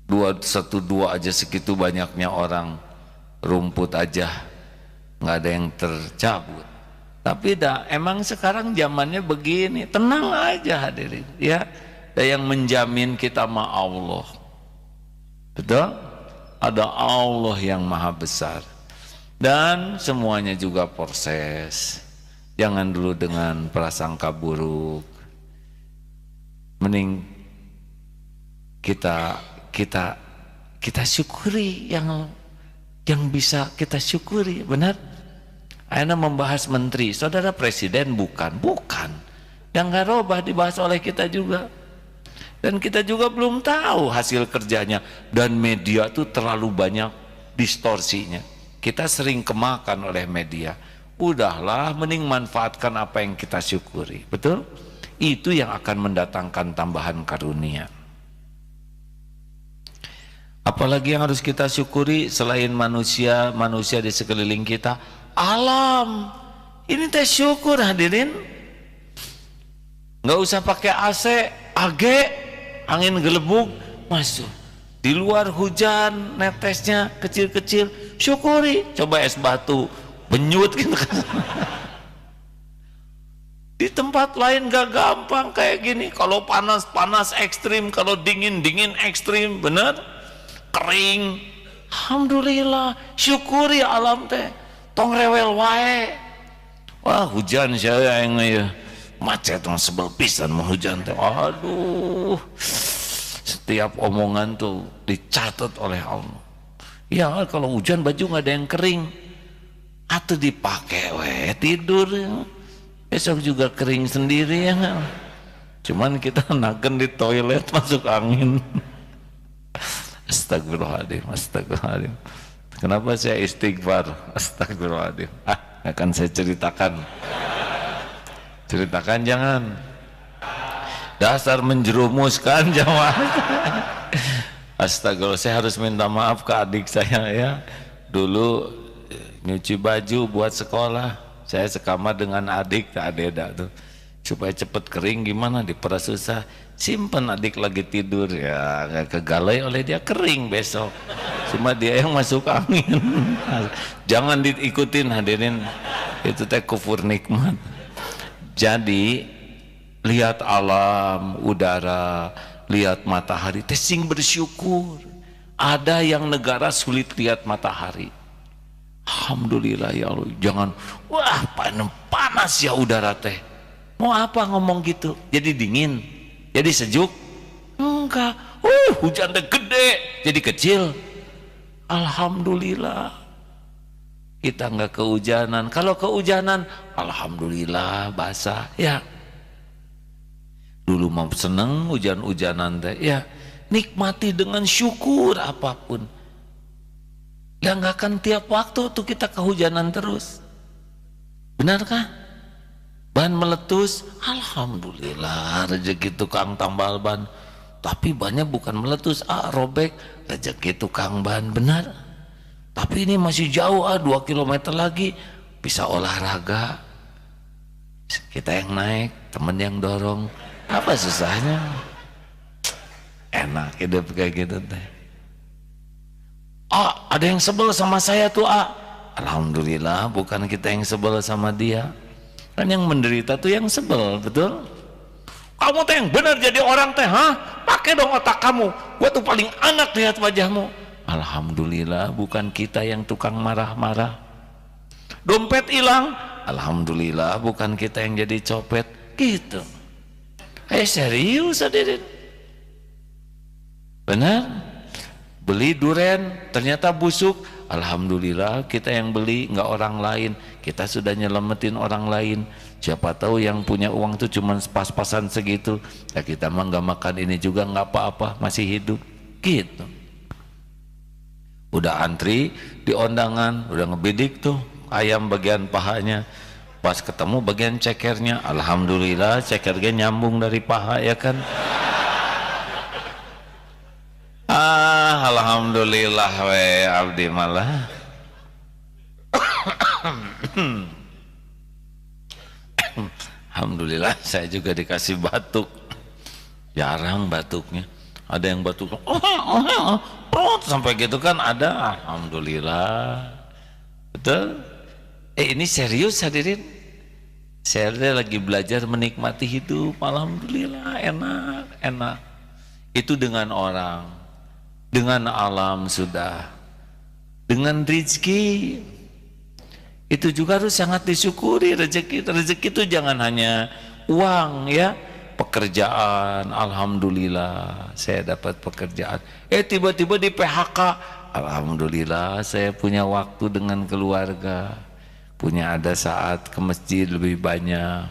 212 aja segitu banyaknya orang, rumput aja nggak ada yang tercabut. Tapi emang sekarang zamannya begini, tenang aja hadirin ya. Ada yang menjamin kita sama Allah. Betul? Ada Allah yang maha besar. Dan semuanya juga proses. Jangan dulu dengan prasangka buruk. Mending kita syukuri yang bisa kita syukuri. Benar? Aina membahas menteri, saudara presiden bukan. Yang nggak robah dibahas oleh kita juga. Dan kita juga belum tahu hasil kerjanya. Dan media tuh terlalu banyak distorsinya. Kita sering kemakan oleh media. Udahlah, mending manfaatkan apa yang kita syukuri. Betul? Itu yang akan mendatangkan tambahan karunia. Apalagi yang harus kita syukuri selain manusia di sekeliling kita? Alam. Ini teh syukur hadirin. Nggak usah pakai AC, AG. Angin gelembung masuk, di luar hujan netesnya kecil-kecil, syukuri. Coba es batu benyut gitu kan. Di tempat lain gak gampang kayak gini. Kalau panas, panas ekstrim. Kalau dingin, dingin ekstrim. Bener? Kering. Alhamdulillah. Syukuri alam teh. Tong rewel wae. Wah, hujan saya yang ya. Macet mah sebel pisan mau hujan teh. Aduh. Setiap omongan tuh dicatat oleh Allah. Ya, kalau hujan baju nggak ada yang kering. Atau dipakai we tidur. Besok juga kering sendiri ya nggak? Cuman kita naken di toilet masuk angin. Astagfirullahaladzim, astagfirullahaladzim. Kenapa saya istighfar? Astagfirullahaladzim. Akan saya ceritakan. Ceritakan jangan. Dasar menjerumuskan jamaah. Astagfirullah, saya harus minta maaf ke adik saya ya. Dulu nyuci baju buat sekolah. Saya sekamar dengan adik, adek tuh, supaya cepet kering. Gimana diperas susah, simpen adik lagi tidur ya, nggak kegalai oleh dia, kering besok. Cuma dia yang masuk angin. Jangan diikutin hadirin, itu teh kufur nikmat. Jadi lihat alam, udara, lihat matahari, testing bersyukur. Ada yang negara sulit lihat matahari. Alhamdulillah ya Allah, jangan wah panas ya udara teh. Mau apa ngomong gitu? Jadi dingin, jadi sejuk? Enggak. Hujan teh gede, jadi kecil. Alhamdulillah. Kita enggak kehujanan. Kalau kehujanan, alhamdulillah basah ya. Dulu mau seneng hujan-hujanan teh ya, nikmati dengan syukur apapun. Ya nggak akan tiap waktu tuh kita kehujanan terus. Benarkah? Ban meletus, alhamdulillah rezeki tukang tambal ban. Tapi bannya bukan meletus, robek, rezeki tukang ban. Benar. Tapi ini masih jauh 2 kilometer lagi bisa olahraga. Kita yang naik, temen yang dorong. Apa susahnya? Enak hidup kayak gitu teh. Ada yang sebel sama saya tuh alhamdulillah bukan kita yang sebel sama dia. Kan yang menderita tuh yang sebel, betul? Kamu teh yang benar jadi orang teh, pakai dong otak kamu. Gua tuh paling anak lihat wajahmu. Alhamdulillah bukan kita yang tukang marah-marah. Dompet hilang, alhamdulillah bukan kita yang jadi copet. Gitu. Serius hadirin. Benar? Beli duren ternyata busuk, alhamdulillah kita yang beli, nggak orang lain. Kita sudah nyelamatin orang lain. Siapa tahu yang punya uang tuh cuman pas-pasan segitu, ya kita mah nggak makan ini juga nggak apa-apa, masih hidup gitu. Udah antri di undangan, udah ngebidik tuh ayam bagian pahanya, pas ketemu bagian cekernya, alhamdulillah cekernya nyambung dari paha ya kan. Alhamdulillah we abdi malah. Alhamdulillah saya juga dikasih batuk. Jarang batuknya. Ada yang batuk sampai gitu kan ada. Alhamdulillah. Betul? Ini serius hadirin. Saya lagi belajar menikmati hidup. Alhamdulillah enak. Itu dengan orang, dengan alam sudah, dengan rezeki itu juga harus sangat disyukuri. Rezeki itu jangan hanya uang ya, pekerjaan. Alhamdulillah saya dapat pekerjaan. Tiba-tiba di PHK, alhamdulillah saya punya waktu dengan keluarga, punya ada saat ke masjid lebih banyak,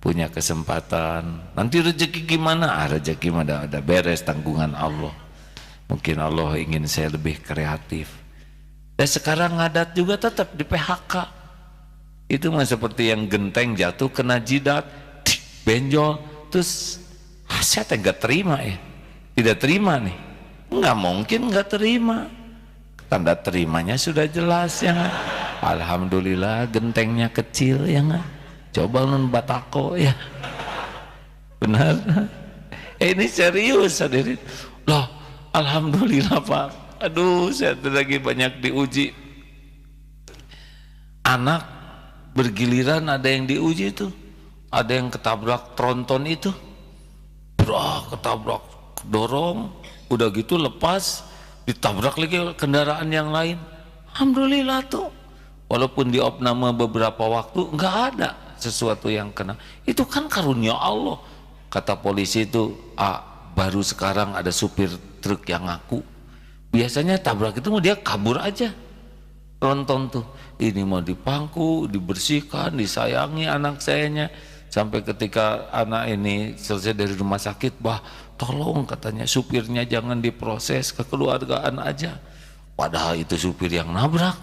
punya kesempatan. Nanti rezeki gimana? Rezeki mah ada beres, tanggungan Allah. Mungkin Allah ingin saya lebih kreatif. Dan sekarang ngadat juga tetap di PHK. Itu mah seperti yang genteng jatuh kena jidat, benjol, terus saya nggak terima ya, tidak terima nih, nggak mungkin nggak terima. Tanda terimanya sudah jelas ya nggak? Alhamdulillah gentengnya kecil ya nggak? Coba nun batako ya, benar. Ini serius hadirin. Loh, alhamdulillah Pak. Aduh, saya lagi banyak diuji. Anak bergiliran ada yang diuji tuh. ada yang ketabrak tronton itu, ketabrak, dorong, udah gitu lepas, ditabrak lagi kendaraan yang lain. Alhamdulillah tuh, walaupun diopname beberapa waktu nggak ada sesuatu yang kena. Itu kan karunia Allah. Kata polisi itu, baru sekarang ada supir truk yang ngaku. Biasanya tabrak itu dia kabur aja. Tronton tuh, ini mau dipangku, dibersihkan, disayangi anak sayanya. Sampai ketika anak ini selesai dari rumah sakit, tolong katanya supirnya jangan diproses, kekeluargaan aja. Padahal itu supir yang nabrak.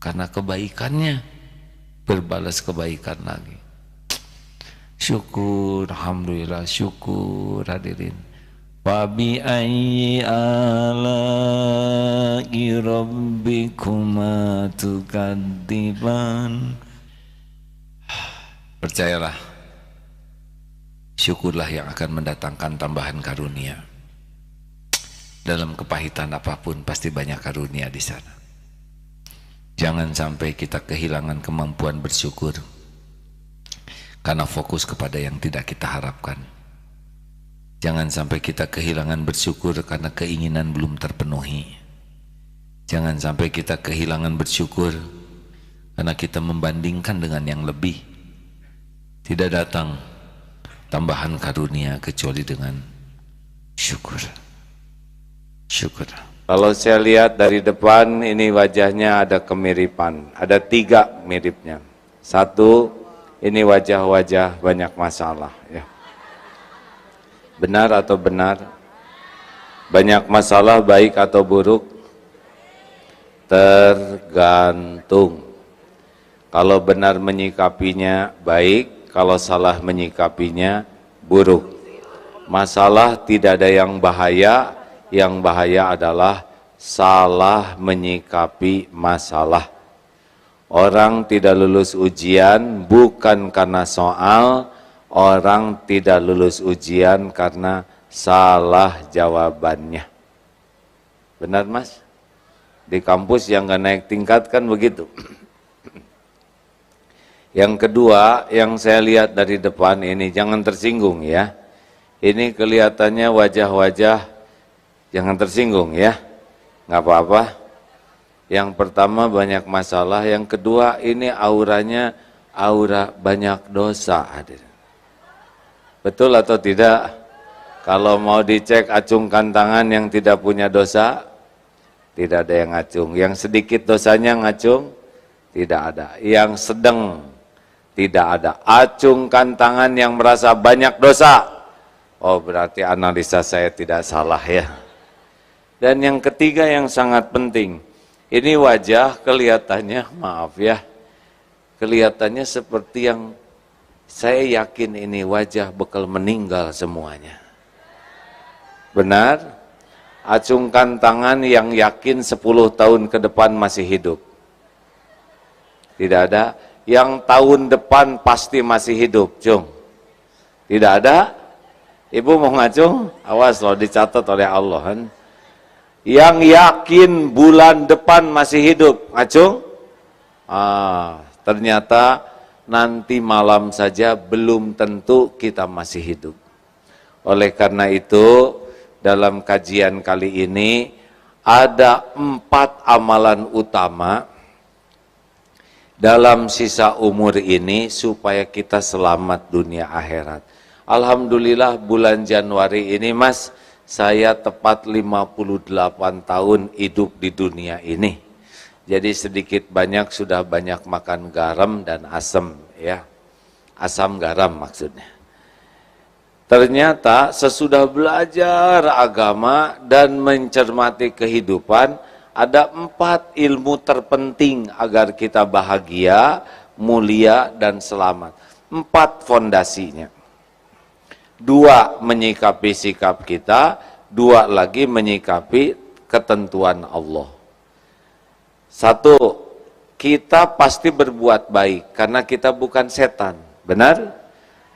Karena kebaikannya berbalas kebaikan lagi. Syukur, alhamdulillah, syukur hadirin. Wa bi ayyi ala'i rabbikuma tukadziban. Percayalah, syukurlah yang akan mendatangkan tambahan karunia. Dalam kepahitan apapun pasti banyak karunia di sana. Jangan sampai kita kehilangan kemampuan bersyukur karena fokus kepada yang tidak kita harapkan. Jangan sampai kita kehilangan bersyukur karena keinginan belum terpenuhi. Jangan sampai kita kehilangan bersyukur karena kita membandingkan dengan yang lebih. Tidak datang tambahan karunia kecuali dengan syukur. Syukur. Kalau saya lihat dari depan ini wajahnya ada kemiripan. Ada 3 miripnya. 1, ini wajah-wajah banyak masalah. Ya. Benar atau benar? Banyak masalah baik atau buruk? Tergantung. Kalau benar menyikapinya baik, kalau salah menyikapinya buruk. Masalah tidak ada yang bahaya adalah salah menyikapi masalah. Orang tidak lulus ujian bukan karena soal, orang tidak lulus ujian karena salah jawabannya. Benar Mas? Di kampus yang gak naik tingkat kan begitu. Yang kedua, yang saya lihat dari depan ini, jangan tersinggung ya. Ini kelihatannya wajah-wajah, jangan tersinggung ya. Nggak apa-apa. Yang pertama banyak masalah, yang kedua ini auranya aura banyak dosa. Betul atau tidak? Kalau mau dicek acungkan tangan yang tidak punya dosa, tidak ada yang ngacung. Yang sedikit dosanya ngacung, tidak ada. Yang sedang, tidak ada. Acungkan tangan yang merasa banyak dosa. Oh, berarti analisa saya tidak salah ya. Dan yang ketiga yang sangat penting, ini wajah kelihatannya, maaf ya, kelihatannya seperti yang saya yakin ini wajah bakal meninggal semuanya. Benar? Acungkan tangan yang yakin 10 tahun ke depan masih hidup. Tidak ada. Yang tahun depan pasti masih hidup, cung. Tidak ada? Ibu mau ngacung? Awas loh, dicatat oleh Allah kan. Yang yakin bulan depan masih hidup, ngacung? Ternyata nanti malam saja belum tentu kita masih hidup. Oleh karena itu, dalam kajian kali ini ada 4 amalan utama dalam sisa umur ini supaya kita selamat dunia akhirat. Alhamdulillah bulan Januari ini Mas, saya tepat 58 tahun hidup di dunia ini. Jadi sedikit banyak sudah banyak makan garam dan asam ya. Asam garam maksudnya. Ternyata sesudah belajar agama dan mencermati kehidupan, ada 4 ilmu terpenting agar kita bahagia, mulia, dan selamat. 4 fondasinya. 2 menyikapi sikap kita, 2 lagi menyikapi ketentuan Allah. 1, kita pasti berbuat baik karena kita bukan setan, benar?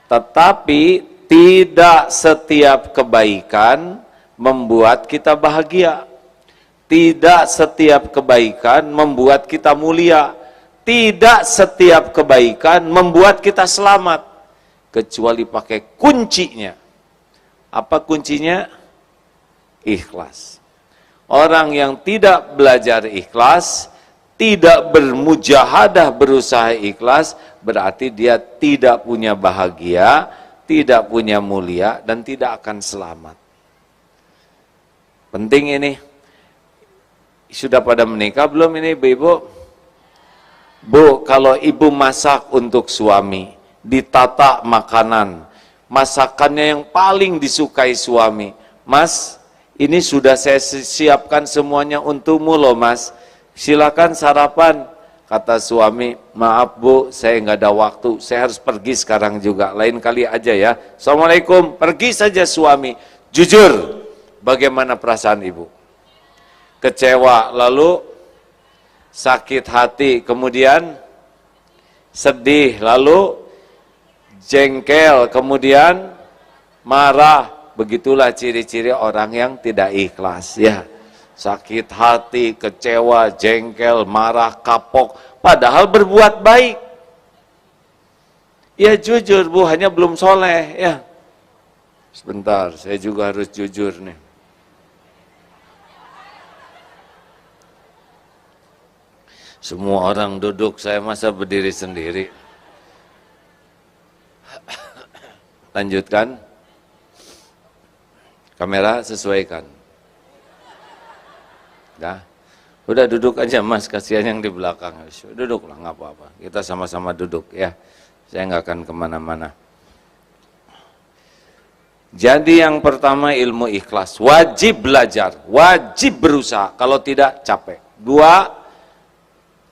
Tetapi tidak setiap kebaikan membuat kita bahagia. Tidak setiap kebaikan membuat kita mulia. Tidak setiap kebaikan membuat kita selamat. kecuali pakai kuncinya. Apa kuncinya? Ikhlas. Orang yang tidak belajar ikhlas, tidak bermujahadah berusaha ikhlas, berarti dia tidak punya bahagia, tidak punya mulia, dan tidak akan selamat. Penting ini. Sudah pada menikah belum ini ibu-ibu? Bu, kalau ibu masak untuk suami, ditata makanan, masakannya yang paling disukai suami, Mas, ini sudah saya siapkan semuanya untukmu loh Mas, silakan sarapan. Kata suami, maaf Bu, saya nggak ada waktu, saya harus pergi sekarang juga, lain kali aja ya. Assalamualaikum, pergi saja suami. Jujur, bagaimana perasaan ibu? Kecewa, lalu sakit hati, kemudian sedih, lalu jengkel, kemudian marah. Begitulah ciri-ciri orang yang tidak ikhlas ya. Sakit hati, kecewa, jengkel, marah, kapok, padahal berbuat baik. Ya jujur Bu, hanya belum soleh ya. Sebentar, saya juga harus jujur nih. Semua orang duduk, saya masa berdiri sendiri. Lanjutkan. Kamera sesuaikan. Dah. Udah duduk aja Mas, kasihan yang di belakang. Duduklah, nggak apa-apa. Kita sama-sama duduk ya. Saya nggak akan kemana-mana. Jadi yang pertama ilmu ikhlas. Wajib belajar, wajib berusaha. Kalau tidak capek. Dua,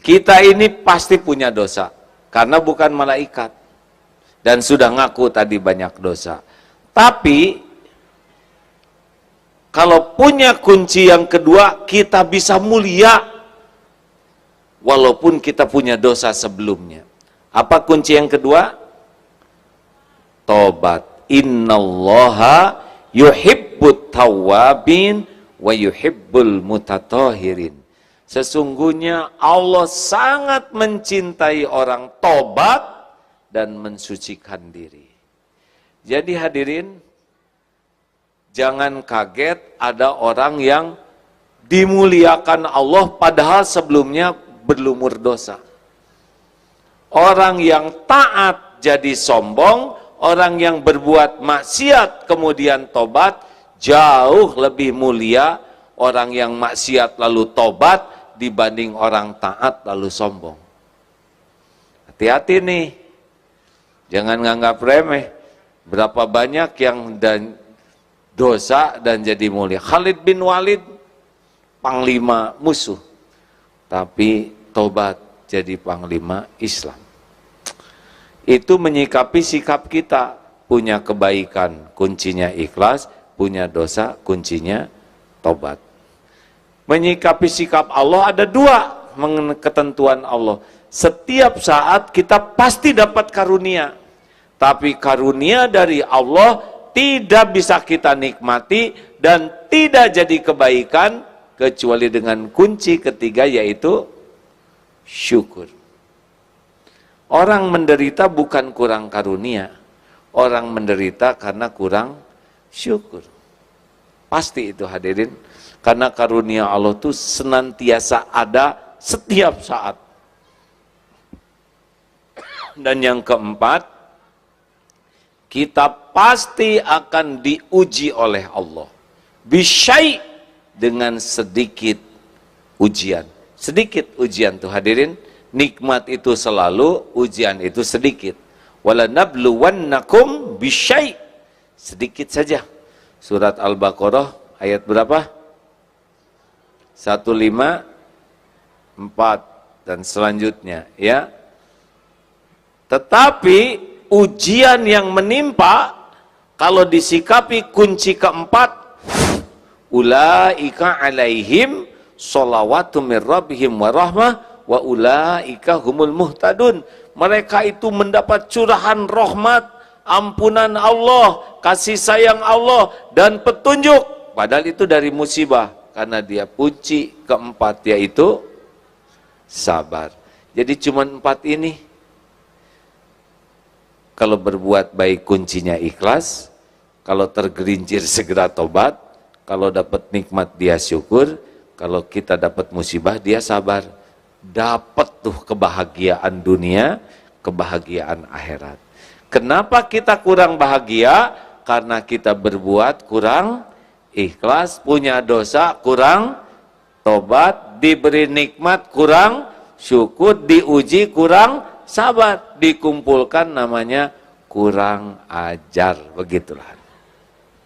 kita ini pasti punya dosa, karena bukan malaikat, dan sudah ngaku tadi banyak dosa. Tapi, kalau punya kunci yang kedua, kita bisa mulia, walaupun kita punya dosa sebelumnya. Apa kunci yang kedua? Tobat. Innallaha yuhibbut tawwabin wa yuhibbul mutatahirin. Sesungguhnya Allah sangat mencintai orang tobat dan mensucikan diri. Jadi hadirin, jangan kaget ada orang yang dimuliakan Allah padahal sebelumnya berlumur dosa. Orang yang taat jadi sombong, orang yang berbuat maksiat kemudian tobat, jauh lebih mulia orang yang maksiat lalu tobat dibanding orang taat lalu sombong. Hati-hati nih, jangan nganggap remeh. Berapa banyak yang dosa dan jadi mulia. Khalid bin Walid, panglima musuh, tapi tobat jadi panglima Islam. Itu menyikapi sikap kita. Punya kebaikan, kuncinya ikhlas. Punya dosa, kuncinya tobat. Menyikapi sikap Allah ada dua mengenai ketentuan Allah. Setiap saat kita pasti dapat karunia, tapi karunia dari Allah tidak bisa kita nikmati dan tidak jadi kebaikan kecuali dengan kunci ketiga, yaitu syukur. Orang menderita bukan kurang karunia, orang menderita karena kurang syukur. Pasti itu hadirin. Karena karunia Allah itu senantiasa ada setiap saat. Dan yang keempat, kita pasti akan diuji oleh Allah. Bisyai, dengan sedikit ujian. Sedikit ujian tuh hadirin. Nikmat itu selalu, ujian itu sedikit. Walanabluwannakum bisyai, sedikit saja. Surat Al-Baqarah ayat berapa? 154 dan selanjutnya ya. Tetapi ujian yang menimpa kalau disikapi kunci keempat, ulaika alaihim sholawatu mir rabbihim wa rahmah wa ulaika humul muhtadun. Mereka itu mendapat curahan rahmat, ampunan Allah, kasih sayang Allah dan petunjuk. Padahal itu dari musibah. Karena dia kunci keempat, yaitu sabar. Jadi cuma 4 ini. Kalau berbuat baik kuncinya ikhlas, kalau tergelincir segera tobat, kalau dapat nikmat dia syukur, kalau kita dapat musibah dia sabar. Dapat tuh kebahagiaan dunia, kebahagiaan akhirat. Kenapa kita kurang bahagia? Karena kita berbuat kurang ikhlas, punya dosa kurang tobat, diberi nikmat kurang syukur, diuji kurang sabar, dikumpulkan namanya kurang ajar. Begitulah.